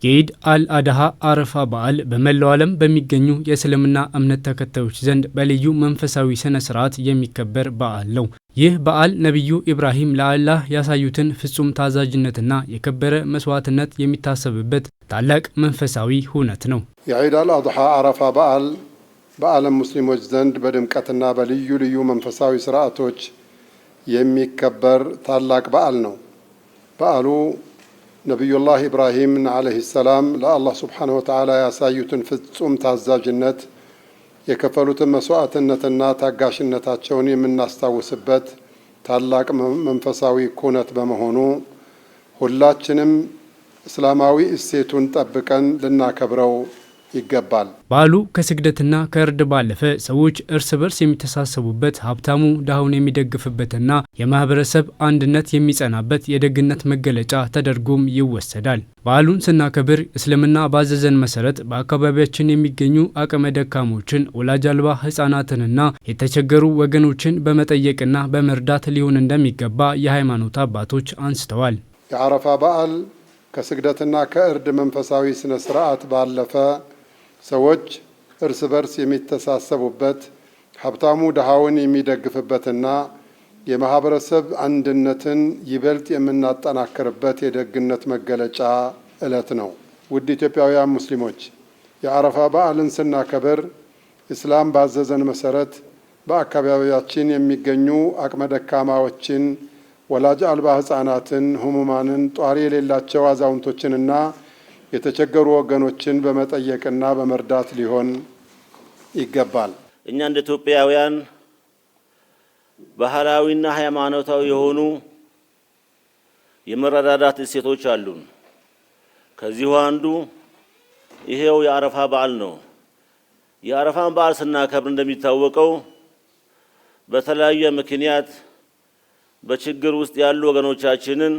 የኢድ አል-አድሃ አረፋ በዓል በመላው ዓለም በሚገኙ የእስልምና እምነት ተከታዮች ዘንድ በልዩ መንፈሳዊ ስነ ስርዓት የሚከበር በዓል ነው። ይህ በዓል ነቢዩ ኢብራሂም ለአላህ ያሳዩትን ፍጹም ታዛዥነትና የከበረ መስዋዕትነት የሚታሰብበት ታላቅ መንፈሳዊ ሁነት ነው። የኢድ አል-አድሃ አረፋ በዓል በዓለም ሙስሊሞች ዘንድ በድምቀትና በልዩ ልዩ መንፈሳዊ ስርዓቶች የሚከበር ታላቅ በዓል ነው። በዓሉ ነቢዩላህ ኢብራሂም ዓለይሂ ሰላም ለአላህ ሱብሓነሁ ወተዓላ ያሳዩትን ፍጹም ታዛዥነት የከፈሉትን መስዋዕትነትና ታጋሽነታቸውን የምናስታውስበት ታላቅ መንፈሳዊ ኩነት በመሆኑ ሁላችንም እስላማዊ እሴቱን ጠብቀን ልናከብረው ይገባል። በዓሉ ከስግደትና ከእርድ ባለፈ ሰዎች እርስ በርስ የሚተሳሰቡበት፣ ሀብታሙ ድሃውን የሚደግፍበትና የማህበረሰብ አንድነት የሚጸናበት የደግነት መገለጫ ተደርጎም ይወሰዳል። በዓሉን ስናከብር እስልምና ባዘዘን መሰረት በአካባቢያችን የሚገኙ አቅመ ደካሞችን፣ ወላጅ አልባ ህጻናትንና የተቸገሩ ወገኖችን በመጠየቅና በመርዳት ሊሆን እንደሚገባ የሃይማኖት አባቶች አንስተዋል። የአረፋ በዓል ከስግደትና ከእርድ መንፈሳዊ ስነ ስርዓት ባለፈ ሰዎች እርስ በርስ የሚተሳሰቡበት፣ ሀብታሙ ድሃውን የሚደግፍበትና የማህበረሰብ አንድነትን ይበልጥ የምናጠናክርበት የደግነት መገለጫ ዕለት ነው። ውድ ኢትዮጵያውያን ሙስሊሞች፣ የአረፋ በዓልን ስናከብር ኢስላም ባዘዘን መሰረት በአካባቢያችን የሚገኙ አቅመ ደካማዎችን፣ ወላጅ አልባ ህጻናትን፣ ህሙማንን፣ ጧሪ የሌላቸው አዛውንቶችንና የተቸገሩ ወገኖችን በመጠየቅና በመርዳት ሊሆን ይገባል። እኛ እንደ ኢትዮጵያውያን ባህላዊና ሃይማኖታዊ የሆኑ የመረዳዳት እሴቶች አሉን። ከዚሁ አንዱ ይሄው የአረፋ በዓል ነው። የአረፋን በዓል ስናከብር እንደሚታወቀው በተለያየ ምክንያት በችግር ውስጥ ያሉ ወገኖቻችንን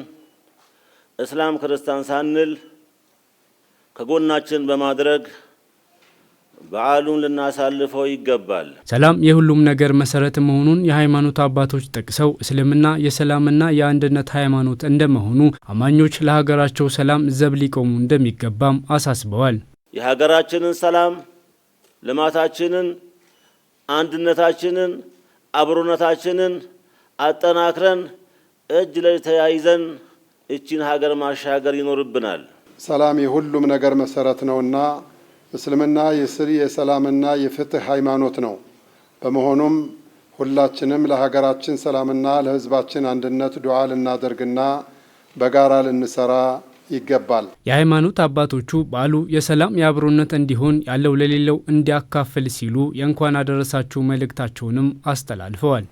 እስላም ክርስቲያን ሳንል ከጎናችን በማድረግ በዓሉን ልናሳልፈው ይገባል። ሰላም የሁሉም ነገር መሰረት መሆኑን የሃይማኖት አባቶች ጠቅሰው እስልምና የሰላምና የአንድነት ሃይማኖት እንደመሆኑ አማኞች ለሀገራቸው ሰላም ዘብ ሊቆሙ እንደሚገባም አሳስበዋል። የሀገራችንን ሰላም፣ ልማታችንን፣ አንድነታችንን፣ አብሮነታችንን አጠናክረን እጅ ለእጅ ተያይዘን እቺን ሀገር ማሻገር ይኖርብናል። ሰላም የሁሉም ነገር መሰረት ነውና እስልምና የሰላምና የፍትህ ሃይማኖት ነው። በመሆኑም ሁላችንም ለሀገራችን ሰላምና ለሕዝባችን አንድነት ዱዓ ልናደርግና በጋራ ልንሰራ ይገባል። የሃይማኖት አባቶቹ በዓሉ የሰላም የአብሮነት እንዲሆን ያለው ለሌለው እንዲያካፍል ሲሉ የእንኳን አደረሳችሁ መልእክታቸውንም አስተላልፈዋል።